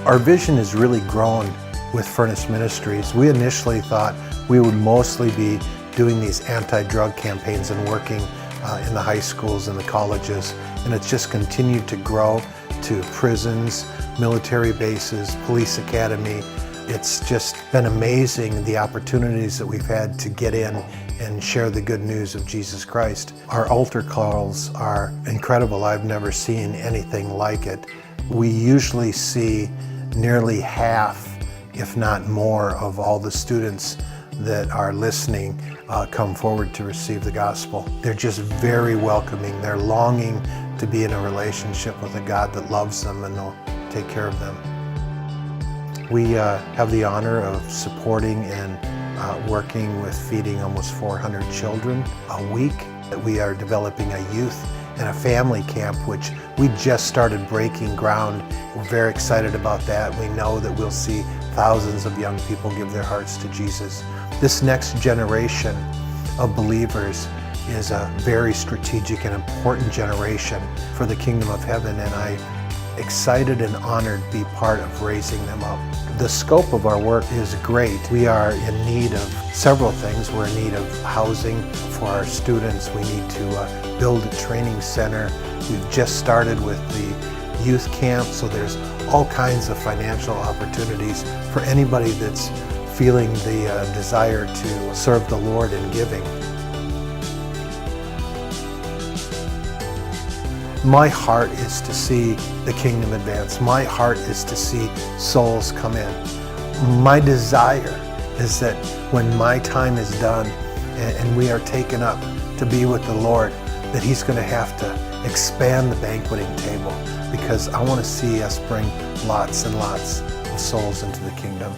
Our vision has really grown with Furnace Ministries. We initially thought we would mostly be doing these anti-drug campaigns and working in the high schools and the colleges, and it's just continued to grow to prisons, military bases, police academy. It's just been amazing the opportunities that we've had to get in and share the good news of Jesus Christ. Our altar calls are incredible. I've never seen anything like it. We usually see nearly half, if not more, of all the students that are listening come forward to receive the gospel. They're just very welcoming. They're longing to be in a relationship with a God that loves them and will take care of them. We have the honor of supporting and working with feeding almost 400 children a week. We are developing a youth and a family camp, which we just started breaking ground. We're very excited about that. We know that we'll see thousands of young people give their hearts to Jesus. This next generation of believers is a very strategic and important generation for the kingdom of heaven, and I'm excited and honored to be part of raising them up. The scope of our work is great. We are in need of several things. We're in need of housing for our students. We need to build a training center. We've just started with the youth camp, so there's all kinds of financial opportunities for anybody that's feeling the desire to serve the Lord in giving. My heart is to see the kingdom advance. My heart is to see souls come in. My desire is that when my time is done and we are taken up to be with the Lord, that He's going to have to expand the banqueting table, because I want to see us bring lots and lots of souls into the kingdom.